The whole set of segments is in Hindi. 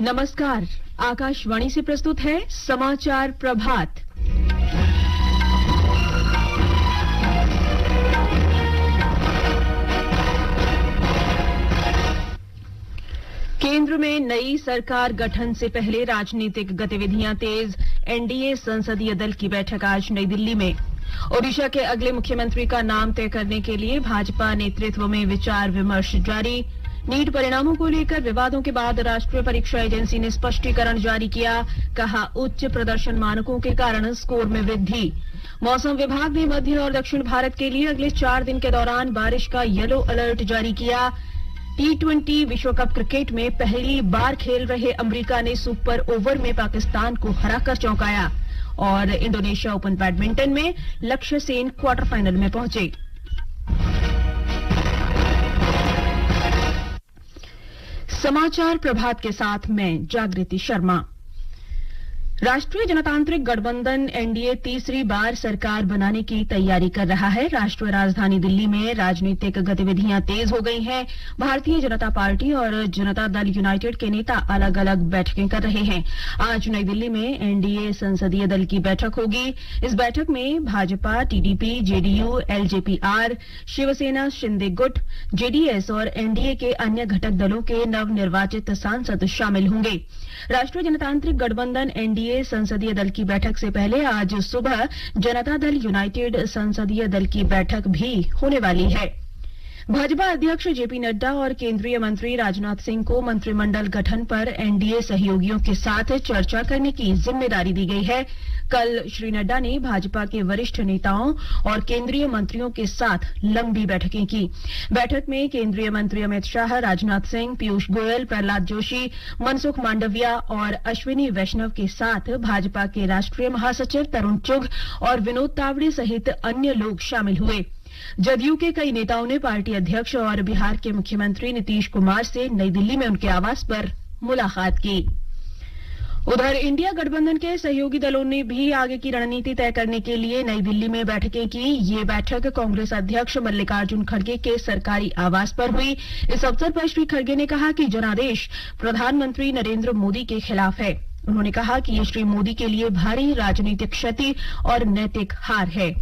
नमस्कार, आकाशवाणी से प्रस्तुत है समाचार प्रभात। केंद्र में नई सरकार गठन से पहले राजनीतिक गतिविधियां तेज। एनडीए संसदीय दल की बैठक आज नई दिल्ली में। ओडिशा के अगले मुख्यमंत्री का नाम तय करने के लिए भाजपा नेतृत्व में विचार विमर्श जारी। नीट परिणामों को लेकर विवादों के बाद राष्ट्रीय परीक्षा एजेंसी ने स्पष्टीकरण जारी किया। कहा, उच्च प्रदर्शन मानकों के कारण स्कोर में वृद्धि। मौसम विभाग ने मध्य और दक्षिण भारत के लिए अगले 4 दिन के दौरान बारिश का येलो अलर्ट जारी किया। T20 विश्व कप क्रिकेट में पहली बार खेल रहे अमेरिका ने सुपर ओवर में पाकिस्तान को हराकर चौंकाया। और इंडोनेशिया ओपन बैडमिंटन में लक्ष्य सेन क्वार्टर फाइनल में पहुंचे। समाचार प्रभात के साथ मैं जागृति शर्मा। राष्ट्रीय जनतांत्रिक गठबंधन एनडीए तीसरी बार सरकार बनाने की तैयारी कर रहा है। राष्ट्रीय राजधानी दिल्ली में राजनीतिक गतिविधियां तेज हो गई हैं। भारतीय जनता पार्टी और जनता दल यूनाइटेड के नेता अलग अलग बैठकें कर रहे हैं। आज नई दिल्ली में एनडीए संसदीय दल की बैठक होगी। इस बैठक में Bhajpa, TDP, JDU, LJPR, Shivsena, Shinde गुट, जेडीएस और एनडीए के अन्य घटक दलों के नवनिर्वाचित सांसद शामिल होंगे। राष्ट्रीय जनतांत्रिक गठबंधन एनडीए संसदीय दल की बैठक से पहले आज सुबह जनता दल यूनाइटेड संसदीय दल की बैठक भी होने वाली है। भाजपा अध्यक्ष जेपी नड्डा और केंद्रीय मंत्री राजनाथ सिंह को मंत्रिमंडल गठन पर एनडीए सहयोगियों के साथ चर्चा करने की जिम्मेदारी दी गई है। कल श्री नड्डा ने भाजपा के वरिष्ठ नेताओं और केंद्रीय मंत्रियों के साथ लंबी बैठकें की। बैठक में केंद्रीय मंत्री अमित शाह, राजनाथ सिंह, पीयूष गोयल, प्रहलाद जोशी, मनसुख मांडविया और अश्विनी वैष्णव के साथ भाजपा के राष्ट्रीय महासचिव तरुण चुग और विनोद तावड़े सहित अन्य लोग शामिल हुए। जदयू के कई नेताओं ने पार्टी अध्यक्ष और बिहार के मुख्यमंत्री नीतीश कुमार से नई दिल्ली में उनके आवास पर मुलाकात की। उधर इंडिया गठबंधन के सहयोगी दलों ने भी आगे की रणनीति तय करने के लिए नई दिल्ली में बैठकें की। ये बैठक कांग्रेस अध्यक्ष मल्लिकार्जुन खड़गे के सरकारी आवास पर हुई। इस अवसर पर श्री खड़गे ने कहा कि जनादेश प्रधानमंत्री नरेंद्र मोदी के खिलाफ है। उन्होंने कहा कि ये श्री मोदी के लिए भारी राजनीतिक क्षति और नैतिक हार है।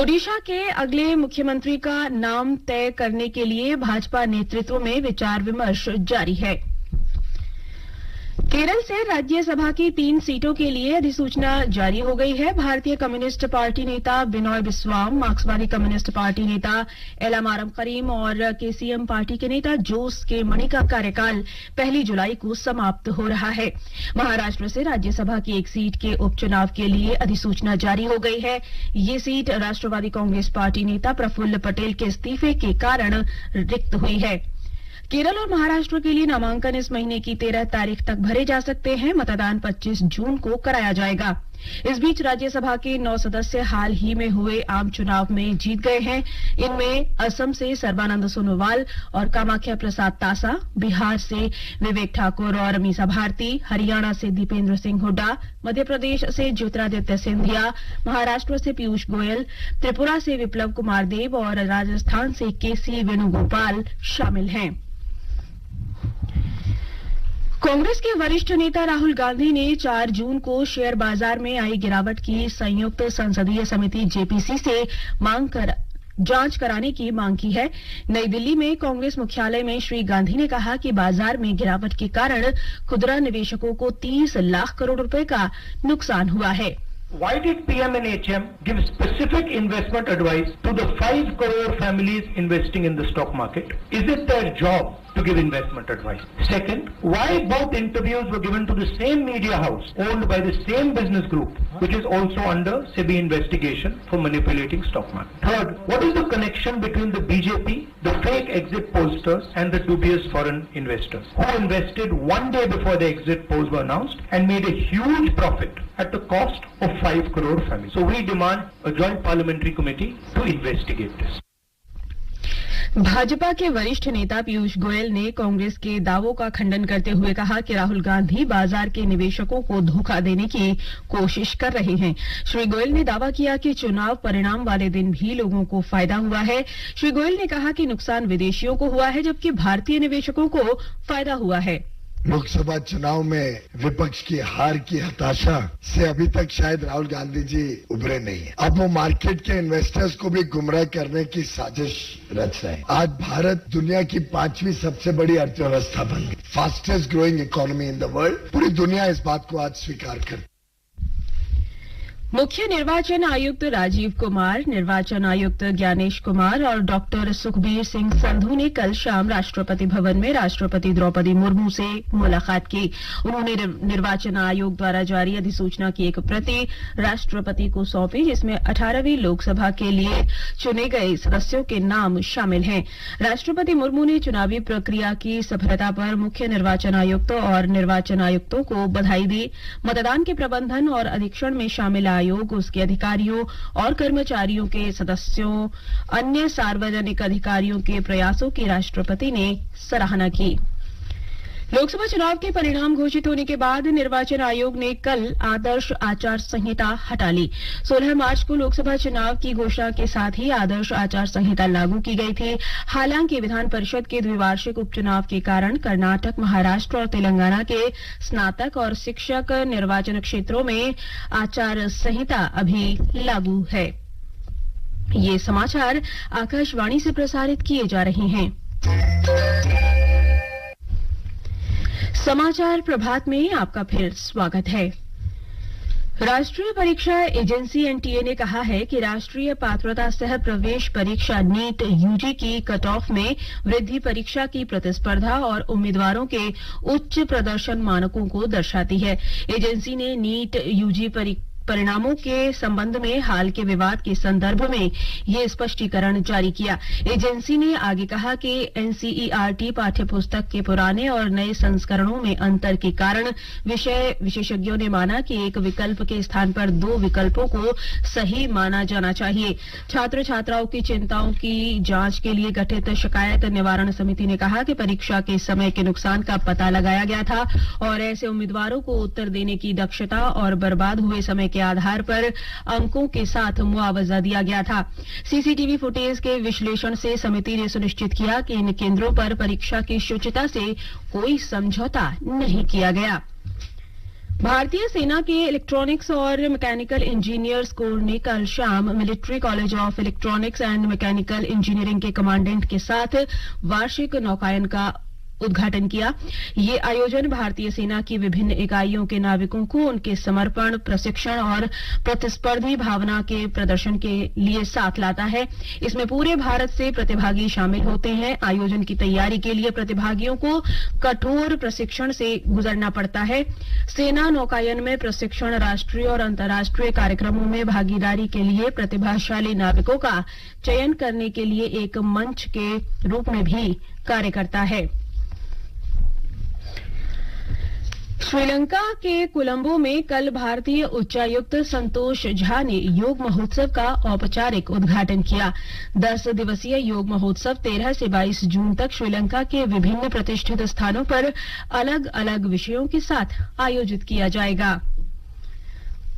ओडिशा के अगले मुख्यमंत्री का नाम तय करने के लिए भाजपा नेतृत्व में विचार विमर्श जारी है। केरल से राज्यसभा की 3 सीटों के लिए अधिसूचना जारी हो गई है। भारतीय कम्युनिस्ट पार्टी नेता बिनोय बिस्वाम, मार्क्सवादी कम्युनिस्ट पार्टी नेता एलामारम करीम और केसीएम पार्टी के नेता जोस के मणि का कार्यकाल 1 जुलाई को समाप्त हो रहा है। महाराष्ट्र से राज्यसभा की 1 सीट के उपचुनाव के लिए अधिसूचना जारी हो गई है। ये सीट राष्ट्रवादी कांग्रेस पार्टी नेता प्रफुल्ल पटेल के इस्तीफे के कारण रिक्त हुई है। केरल और महाराष्ट्र के लिए नामांकन इस महीने की 13 तारीख तक भरे जा सकते हैं। मतदान 25 जून को कराया जाएगा। इस बीच राज्यसभा के 9 सदस्य हाल ही में हुए आम चुनाव में जीत गए हैं। इनमें असम से सर्बानंद सोनोवाल और कामाख्या प्रसाद तासा, बिहार से विवेक ठाकुर और मीसा भारती, हरियाणा से दीपेंद्र सिंह हुड्डा, मध्य प्रदेश से ज्योतिरादित्य सिंधिया, महाराष्ट्र से पीयूष गोयल, त्रिपुरा से विप्लव कुमार देव और राजस्थान से केसी वेणुगोपाल शामिल हैं। कांग्रेस के वरिष्ठ नेता राहुल गांधी ने 4 जून को शेयर बाजार में आई गिरावट की संयुक्त संसदीय समिति जेपीसी से जांच कराने की मांग की है। नई दिल्ली में कांग्रेस मुख्यालय में श्री गांधी ने कहा कि बाजार में गिरावट के कारण खुदरा निवेशकों को 30 लाख करोड़ रुपए का नुकसान हुआ है। Why did PM&HM give specific investment advice to the 5 crore families investing in the stock market? Is it their job to give investment advice? Second, why both interviews were given to the same media house owned by the same business group, which is also under SEBI investigation for manipulating stock market? Third, what is the connection between the BJP, the fake exit pollsters and the dubious foreign investors who invested 1 day before the exit polls were announced and made a huge profit at the cost of 5 crore families? So we demand a joint parliamentary committee to investigate this. Bhajpa के वरिष्ठ नेता पीयूष गोयल ने कांग्रेस के दावों का खंडन करते हुए कहा कि राहुल गांधी बाजार के निवेशकों को धोखा देने की कोशिश कर रहे हैं। श्री गोयल ने दावा किया कि चुनाव परिणाम वाले दिन भी लोगों को फायदा हुआ है। श्री गोयल ने कहा कि नुकसान विदेशियों को हुआ है जबकि भारतीय निवेशकों को फायदा हुआ है। लोकसभा चुनाव में विपक्ष की हार की हताशा से अभी तक शायद राहुल गांधी जी उभरे नहीं है। अब वो मार्केट के इन्वेस्टर्स को भी गुमराह करने की साजिश रच रहे हैं। आज भारत दुनिया की 5वीं सबसे बड़ी अर्थव्यवस्था बन गई, fastest growing economy in the world. पूरी दुनिया इस बात को आज स्वीकार करती। मुख्य निर्वाचन आयुक्त राजीव कुमार, निर्वाचन आयुक्त ज्ञानेश कुमार और डॉक्टर सुखबीर सिंह संधू ने कल शाम राष्ट्रपति भवन में राष्ट्रपति द्रौपदी मुर्मू से मुलाकात की। उन्होंने निर्वाचन आयोग द्वारा जारी अधिसूचना की एक प्रति राष्ट्रपति को सौंपी, जिसमें 18वीं लोकसभा के लिए चुने गए सदस्यों के नाम शामिल हैं। राष्ट्रपति मुर्मू ने चुनावी प्रक्रिया की सफलता पर मुख्य निर्वाचन आयुक्त और निर्वाचन आयुक्तों को बधाई दी। मतदान के प्रबंधन और अधीक्षण में शामिल आयोग, उसके अधिकारियों और कर्मचारियों के सदस्यों, अन्य सार्वजनिक अधिकारियों के प्रयासों की राष्ट्रपति ने सराहना की। लोकसभा चुनाव के परिणाम घोषित होने के बाद निर्वाचन आयोग ने कल आदर्श आचार संहिता हटा ली। 16 मार्च को लोकसभा चुनाव की घोषणा के साथ ही आदर्श आचार संहिता लागू की गई थी। हालांकि विधान परिषद के द्विवार्षिक उपचुनाव के कारण कर्नाटक, महाराष्ट्र और तेलंगाना के स्नातक और शिक्षक निर्वाचन क्षेत्रों में आचार संहिता अभी लागू है। ये समाचार आकाशवाणी से प्रसारित किए जा रहे हैं। समाचार प्रभात में आपका फिर स्वागत है। राष्ट्रीय परीक्षा एजेंसी एनटीए ने कहा है कि राष्ट्रीय पात्रता सह प्रवेश परीक्षा नीट यूजी की कट ऑफ में वृद्धि परीक्षा की प्रतिस्पर्धा और उम्मीदवारों के उच्च प्रदर्शन मानकों को दर्शाती है। एजेंसी ने नीट यूजी परिणामों के संबंध में हाल के विवाद के संदर्भ में ये स्पष्टीकरण जारी किया। एजेंसी ने आगे कहा कि एनसीईआरटी पाठ्यपुस्तक के पुराने और नए संस्करणों में अंतर के कारण विषय विशेषज्ञों ने माना कि एक विकल्प के स्थान पर 2 विकल्पों को सही माना जाना चाहिए। छात्र छात्राओं की चिंताओं की जांच के लिए गठित शिकायत निवारण समिति ने कहा कि परीक्षा के समय के नुकसान का पता लगाया गया था और ऐसे उम्मीदवारों को उत्तर देने की दक्षता और बर्बाद हुए समय के आधार पर अंकों के साथ मुआवजा दिया गया था। सीसीटीवी फुटेज के विश्लेषण से समिति ने सुनिश्चित किया कि इन केंद्रों पर परीक्षा की शुचिता से कोई समझौता नहीं किया गया। भारतीय सेना के इलेक्ट्रॉनिक्स और मैकेनिकल इंजीनियर्स कोर ने कल शाम military college of electronics and mechanical engineering के कमांडेंट के साथ वार्षिक नौकायन का उद्घाटन किया। ये आयोजन भारतीय सेना की विभिन्न इकाइयों के नाविकों को उनके समर्पण, प्रशिक्षण और प्रतिस्पर्धी भावना के प्रदर्शन के लिए साथ लाता है। इसमें पूरे भारत से प्रतिभागी शामिल होते हैं। आयोजन की तैयारी के लिए प्रतिभागियों को कठोर प्रशिक्षण से गुजरना पड़ता है। सेना नौकायन में प्रशिक्षण राष्ट्रीय और अंतर्राष्ट्रीय कार्यक्रमों में भागीदारी के लिए प्रतिभाशाली नाविकों का चयन करने के लिए एक मंच के रूप में भी कार्य करता है। श्रीलंका के कोलंबो में कल भारतीय उच्चायुक्त संतोष झा ने योग महोत्सव का औपचारिक उद्घाटन किया। 10 दिवसीय योग महोत्सव 13 से 22 जून तक श्रीलंका के विभिन्न प्रतिष्ठित स्थानों पर अलग अलग विषयों के साथ आयोजित किया जाएगा।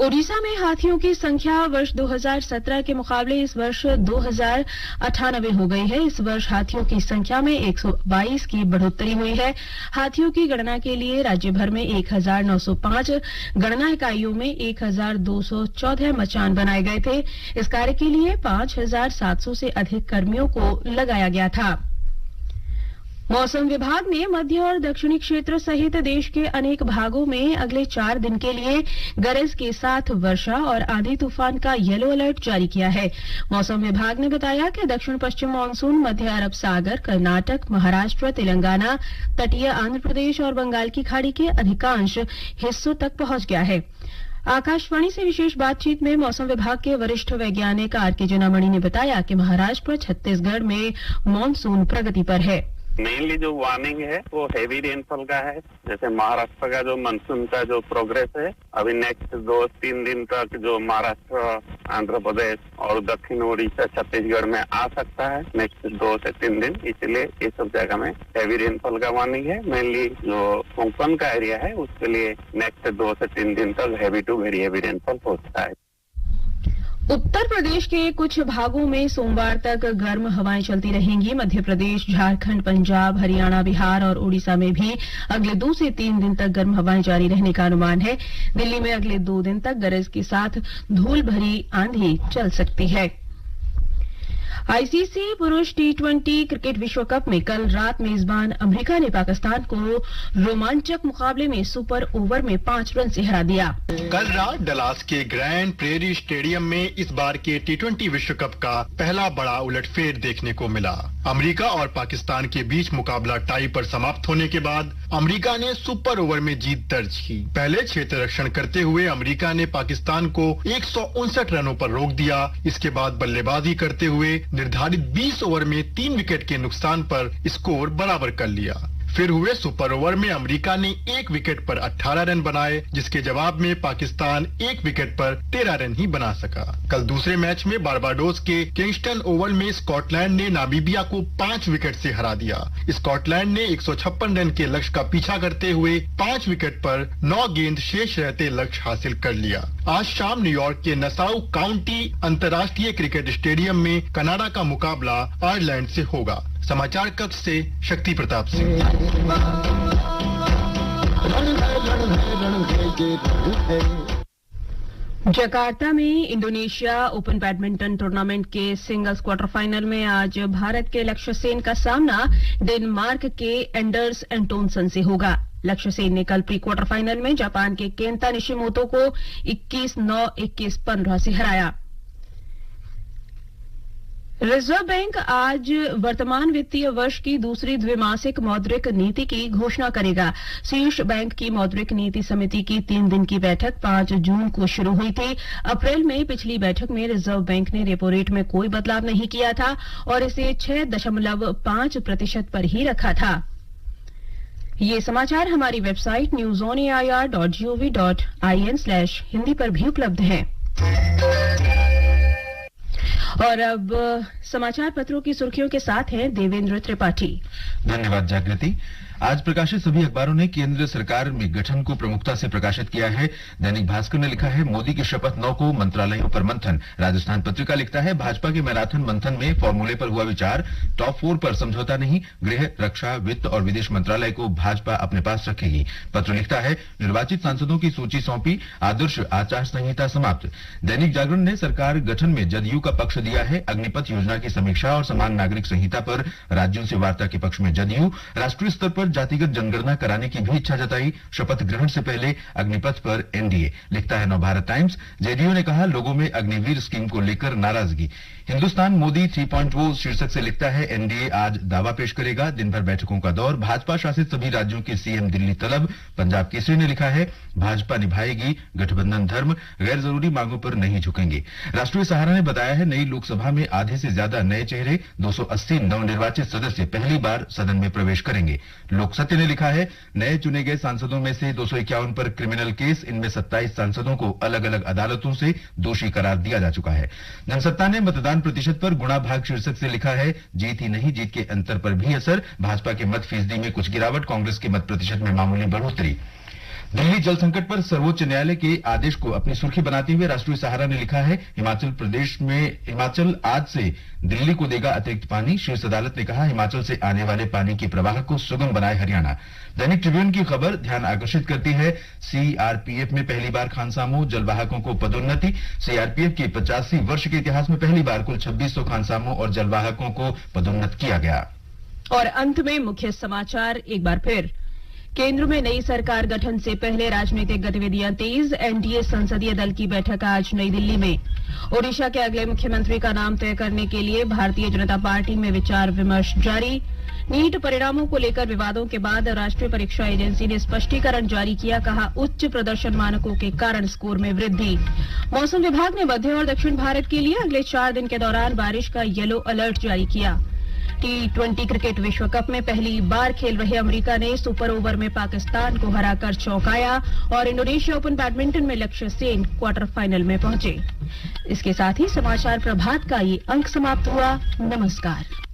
ओडिशा में हाथियों की संख्या वर्ष 2017 के मुकाबले इस वर्ष 2098 हो गई है। इस वर्ष हाथियों की संख्या में 122 की बढ़ोतरी हुई है। हाथियों की गणना के लिए राज्य भर में 1905 गणना इकाइयों में 1214 मचान बनाए गए थे। इस कार्य के लिए 5700 से अधिक कर्मियों को लगाया गया था। मौसम विभाग ने मध्य और दक्षिणी क्षेत्र सहित देश के अनेक भागों में अगले 4 दिन के लिए गरज के साथ वर्षा और आंधी तूफान का येलो अलर्ट जारी किया है। मौसम विभाग ने बताया कि दक्षिण पश्चिम मानसून मध्य अरब सागर, कर्नाटक, महाराष्ट्र, तेलंगाना, तटीय आंध्र प्रदेश और बंगाल की खाड़ी के अधिकांश हिस्सों तक पहुंच गया है। आकाशवाणी से विशेष बातचीत में मौसम विभाग के वरिष्ठ वैज्ञानिक आर के जनामणि ने बताया कि महाराष्ट्र, छत्तीसगढ़ में मानसून प्रगति पर है। मेनली जो वार्निंग है वो हेवी रेनफॉल का है। जैसे महाराष्ट्र का जो मानसून का जो प्रोग्रेस है, अभी नेक्स्ट 2-3 दिन तक जो महाराष्ट्र, आंध्र प्रदेश और दक्षिण ओडिशा, छत्तीसगढ़ में आ सकता है नेक्स्ट 2 से 3 दिन। इसलिए ये सब जगह में हेवी रेनफॉल का वार्निंग है। मेनली जो कोंकण का एरिया है उसके लिए नेक्स्ट 2 से 3 दिन तक heavy to very heavy rainfall हो सकता है। उत्तर प्रदेश के कुछ भागों में सोमवार तक गर्म हवाएं चलती रहेंगी। मध्य प्रदेश, झारखंड, पंजाब, हरियाणा, बिहार और ओडिशा में भी अगले 2 से 3 दिन तक गर्म हवाएं जारी रहने का अनुमान है। दिल्ली में अगले 2 दिन तक गरज के साथ धूल भरी आंधी चल सकती है। आईसीसी पुरुष T20 क्रिकेट विश्व कप में कल रात मेजबान अमेरिका ने पाकिस्तान को रोमांचक मुकाबले में सुपर ओवर में 5 रन से हरा दिया। कल रात डलास के ग्रैंड प्रेरी स्टेडियम में इस बार के T20 विश्व कप का पहला बड़ा उलटफेर देखने को मिला। अमेरिका और पाकिस्तान के बीच मुकाबला टाई पर समाप्त होने के बाद अमेरिका ने सुपर ओवर में जीत दर्ज की। पहले क्षेत्ररक्षण करते हुए अमेरिका ने पाकिस्तान को 159 रनों पर रोक दिया। इसके बाद बल्लेबाजी करते हुए निर्धारित 20 ओवर में 3 विकेट के नुकसान पर स्कोर बराबर कर लिया। फिर हुए सुपर ओवर में अमेरिका ने 1 विकेट पर 18 रन बनाए, जिसके जवाब में पाकिस्तान 1 विकेट पर 13 रन ही बना सका। कल दूसरे मैच में बारबाडोस के किंगस्टन ओवल में स्कॉटलैंड ने नामीबिया को 5 विकेट से हरा दिया। स्कॉटलैंड ने 156 रन के लक्ष्य का पीछा करते हुए 5 विकेट पर 9 गेंद शेष रहते लक्ष्य हासिल कर लिया। आज शाम न्यूयॉर्क के नसाउ काउंटी अंतर्राष्ट्रीय क्रिकेट स्टेडियम में कनाडा का मुकाबला आयरलैंड से होगा। समाचार कक्ष से शक्ति प्रताप सिंह। जकार्ता में इंडोनेशिया ओपन बैडमिंटन टूर्नामेंट के सिंगल्स क्वार्टर फाइनल में आज भारत के लक्ष्य सेन का सामना डेनमार्क के एंडर्स एंटोनसन से होगा। लक्ष्य सेन ने कल प्री क्वार्टर फाइनल में जापान के केंता निशिमोतो को 21-9, 21-15 से हराया। रिजर्व बैंक आज वर्तमान वित्तीय वर्ष की दूसरी द्विमासिक मौद्रिक नीति की घोषणा करेगा। शीर्ष बैंक की मौद्रिक नीति समिति की 3 दिन की बैठक 5 जून को शुरू हुई थी। अप्रैल में पिछली बैठक में रिजर्व बैंक ने रेपो रेट में कोई बदलाव नहीं किया था और इसे 6.5% पर ही रखा था। ये समाचार हमारी वेबसाइट newsonair.gov.in/hindi पर भी उपलब्ध है। और अब समाचार पत्रों की सुर्खियों के साथ हैं देवेंद्र त्रिपाठी। धन्यवाद जागृति। आज प्रकाशित सभी अखबारों ने केंद्र सरकार में गठन को प्रमुखता से प्रकाशित किया है। दैनिक भास्कर ने लिखा है मोदी की शपथ 9 को मंत्रालयों पर मंथन। राजस्थान पत्रिका लिखता है भाजपा के मैराथन मंथन में फॉर्मूले पर हुआ विचार, टॉप 4 पर समझौता नहीं, गृह, रक्षा, वित्त और विदेश मंत्रालय को भाजपा अपने पास रखेगी। पत्र लिखता है निर्वाचित सांसदों की सूची सौंपी, आदर्श आचार संहिता समाप्त। दैनिक जागरण ने सरकार गठन में जदयू का पक्ष दिया है। अग्निपथ योजना की समीक्षा और समान नागरिक संहिता पर राज्यों से वार्ता के पक्ष में जदयू। राष्ट्रीय स्तर पर जातिगत जनगणना कराने की भी इच्छा जताई। शपथ ग्रहण से पहले अग्निपथ पर एनडीए। लिखता है नवभारत टाइम्स, जेडीयू ने कहा लोगों में अग्निवीर स्कीम को लेकर नाराजगी। हिंदुस्तान मोदी 3.0 शीर्षक से लिखता है एनडीए आज दावा पेश करेगा, दिन भर बैठकों का दौर, भाजपा शासित सभी राज्यों के सीएम दिल्ली तलब। पंजाब केसरी ने लिखा है भाजपा निभाएगी गठबंधन धर्म, गैर जरूरी मांगों पर नहीं झुकेंगे। राष्ट्रीय सहारा ने बताया है नई लोकसभा में आधे से ज्यादा नए चेहरे, 280 नवनिर्वाचित सदस्य पहली बार सदन में प्रवेश करेंगे। लोक सत्य ने लिखा है नए चुने गए सांसदों में से 251 पर क्रिमिनल केस, इनमें 27 सांसदों को अलग अलग अदालतों से दोषी करार दिया जा चुका है। जनसत्ता ने मतदान प्रतिशत पर गुणा भाग शीर्षक से लिखा है जीत ही नहीं, जीत के अंतर पर भी असर। भाजपा के मत फीसदी में कुछ गिरावट, कांग्रेस के मत प्रतिशत में मामूली बढ़ोतरी। दिल्ली जल संकट पर सर्वोच्च न्यायालय के आदेश को अपनी सुर्खी बनाते हुए राष्ट्रीय सहारा ने लिखा है हिमाचल आज से दिल्ली को देगा अतिरिक्त पानी। शीर्ष अदालत ने कहा हिमाचल से आने वाले पानी के प्रवाह को सुगम बनाए हरियाणा। दैनिक ट्रिब्यून की खबर ध्यान आकर्षित करती है सीआरपीएफ में पहली बार खानसामों, जलवाहकों को पदोन्नति। सीआरपीएफ के 85 वर्ष के इतिहास में पहली बार कुल 2600 खानसामों और जलवाहकों को पदोन्नत किया गया। और अंत में मुख्य समाचार एक बार फिर। केंद्र में नई सरकार गठन से पहले राजनीतिक गतिविधियां तेज। एनडीए संसदीय दल की बैठक आज नई दिल्ली में। ओडिशा के अगले मुख्यमंत्री का नाम तय करने के लिए भारतीय जनता पार्टी में विचार विमर्श जारी। नीट परिणामों को लेकर विवादों के बाद राष्ट्रीय परीक्षा एजेंसी ने स्पष्टीकरण जारी किया, कहा उच्च प्रदर्शन मानकों के कारण स्कोर में वृद्धि। मौसम विभाग ने मध्य और दक्षिण भारत के लिए अगले 4 दिन के दौरान बारिश का येलो अलर्ट जारी किया। T20 क्रिकेट विश्व कप में पहली बार खेल रहे अमेरिका ने सुपर ओवर में पाकिस्तान को हराकर चौंकाया और इंडोनेशिया ओपन बैडमिंटन में लक्ष्य सेन क्वार्टर फाइनल में पहुंचे। इसके साथ ही समाचार प्रभात का ये अंक समाप्त हुआ। नमस्कार।